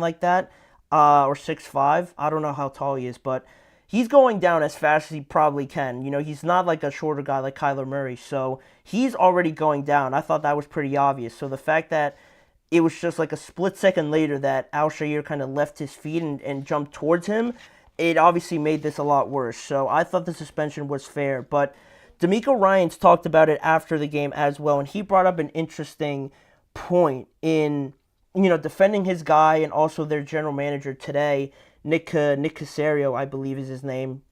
like that, or 6'5". I don't know how tall he is, but he's going down as fast as he probably can. He's not like a shorter guy like Kyler Murray, so he's already going down. I thought that was pretty obvious. So the fact that it was just like a split second later that Al-Shaair kind of left his feet and jumped towards him, it obviously made this a lot worse. So I thought the suspension was fair. But D'Amico Ryans talked about it after the game as well, and he brought up an interesting point in, defending his guy and also their general manager today, Nick Caserio, I believe is his name,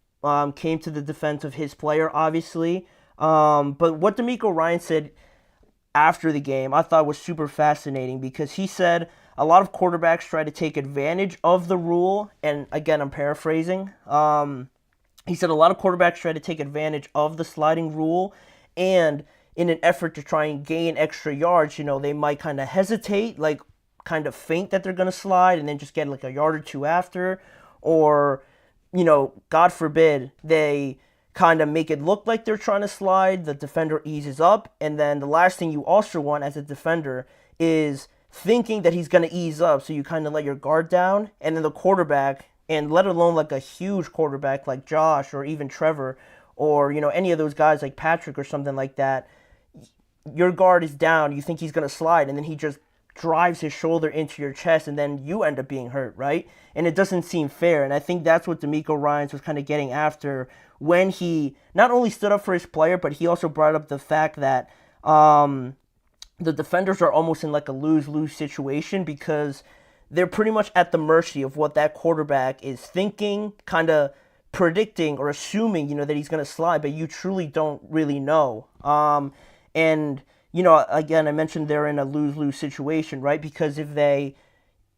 came to the defense of his player, obviously. But what D'Amico Ryans said after the game, I thought was super fascinating because he said a lot of quarterbacks try to take advantage of the rule, and again, I'm paraphrasing. He said a lot of quarterbacks try to take advantage of the sliding rule, and in an effort to try and gain extra yards, they might kind of hesitate, like kind of feint that they're going to slide and then just get like a yard or two after, or, God forbid, they kind of make it look like they're trying to slide, the defender eases up, and then the last thing you also want as a defender is thinking that he's going to ease up, so you kind of let your guard down, and then the quarterback, and let alone like a huge quarterback like Josh or even Trevor or, any of those guys like Patrick or something like that, your guard is down, you think he's going to slide, and then he just drives his shoulder into your chest, and then you end up being hurt, right? And it doesn't seem fair, and I think that's what D'Amico Ryans was kind of getting after when he not only stood up for his player, but he also brought up the fact that the defenders are almost in like a lose-lose situation because they're pretty much at the mercy of what that quarterback is thinking, kind of predicting or assuming, that he's going to slide, but you truly don't really know. And, again, I mentioned they're in a lose-lose situation, right? Because if they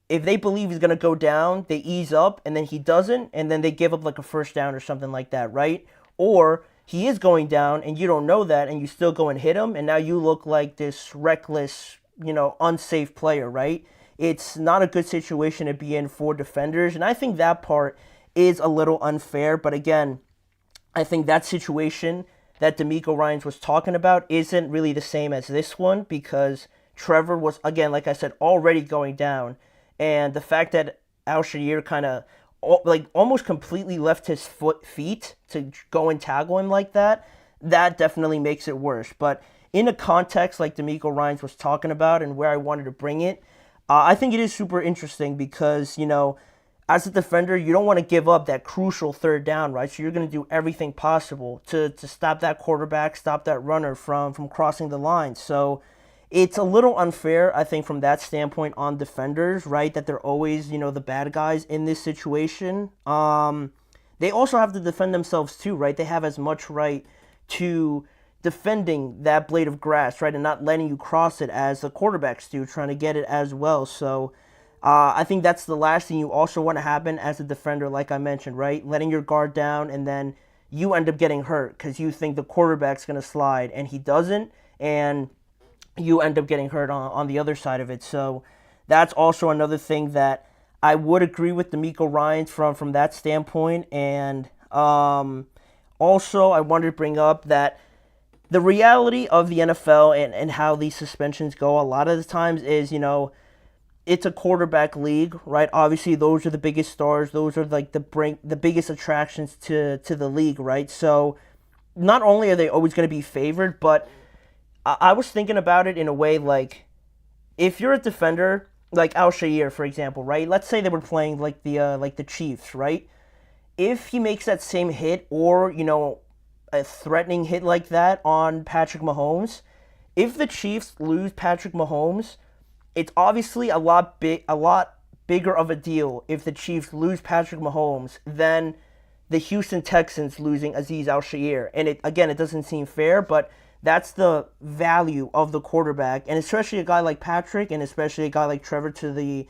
believe he's going to go down, they ease up, and then he doesn't, and then they give up like a first down or something like that, right? Or he is going down, and you don't know that, and you still go and hit him, and now you look like this reckless, unsafe player, right? It's not a good situation to be in for defenders, and I think that part is a little unfair, but again, I think that situation that D'Amico Ryans was talking about isn't really the same as this one because Trevor was, again, like I said, already going down, and the fact that Al-Shaair kind of almost completely left his feet to go and tackle him like that, that definitely makes it worse. But in a context like D'Amico Ryans was talking about and where I wanted to bring it, I think it is super interesting because, as a defender, you don't want to give up that crucial third down, right? So you're going to do everything possible to stop that quarterback, stop that runner from crossing the line. So it's a little unfair, I think, from that standpoint on defenders, right? That they're always, the bad guys in this situation. They also have to defend themselves too, right? They have as much right to defending that blade of grass, right? And not letting you cross it as the quarterbacks do, trying to get it as well. So I think that's the last thing you also want to happen as a defender, like I mentioned, right? Letting your guard down and then you end up getting hurt because you think the quarterback's going to slide and he doesn't, and you end up getting hurt on the other side of it. So that's also another thing that I would agree with D'Amico Ryans from that standpoint. And also I wanted to bring up that the reality of the NFL and how these suspensions go a lot of the times is, it's a quarterback league, right? Obviously, those are the biggest stars. Those are like the biggest attractions to the league, right? So not only are they always going to be favored, but I was thinking about it in a way like if you're a defender, like Al-Shaair, for example, right? Let's say they were playing like the Chiefs, right? If he makes that same hit or, a threatening hit like that on Patrick Mahomes, if the Chiefs lose Patrick Mahomes, it's obviously a lot bigger of a deal if the Chiefs lose Patrick Mahomes than the Houston Texans losing Azeez Al-Shaair. And it doesn't seem fair, but that's the value of the quarterback, and especially a guy like Patrick, and especially a guy like Trevor to the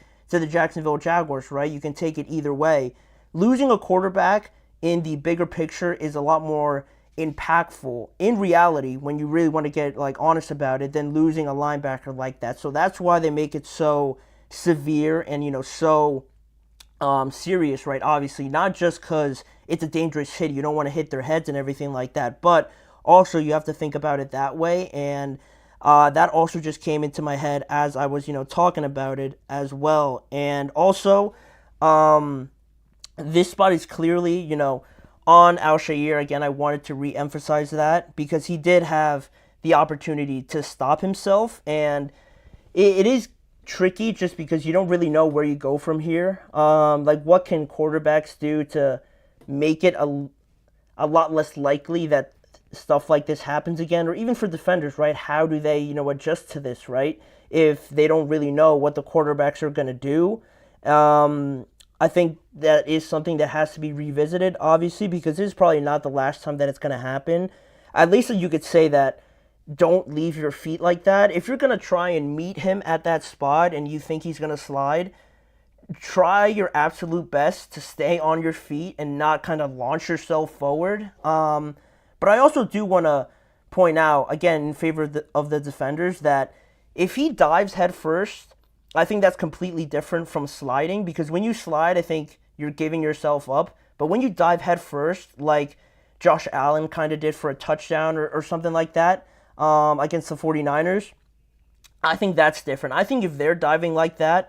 Jacksonville Jaguars, right? You can take it either way. Losing a quarterback in the bigger picture is a lot more impactful in reality when you really want to get like honest about it than losing a linebacker like that. So that's why they make it so severe and so serious, right? Obviously, not just because it's a dangerous hit, you don't want to hit their heads and everything like that, but also you have to think about it that way. And That also just came into my head as I was, talking about it as well. And also, um, this spot is clearly, on Al-Shaair. Again, I wanted to re-emphasize that because he did have the opportunity to stop himself, and it is tricky just because you don't really know where you go from here. Like, what can quarterbacks do to make it a lot less likely that stuff like this happens again, or even for defenders, right? How do they, adjust to this, right? If they don't really know what the quarterbacks are going to do. I think that is something that has to be revisited, obviously, because this is probably not the last time that it's going to happen. At least you could say that don't leave your feet like that. If you're going to try and meet him at that spot and you think he's going to slide, try your absolute best to stay on your feet and not kind of launch yourself forward. But I also do want to point out, again, in favor of the defenders, that if he dives head first, I think that's completely different from sliding, because when you slide, I think you're giving yourself up. But when you dive head first, like Josh Allen kind of did for a touchdown or something like that against the 49ers, I think that's different. I think if they're diving like that,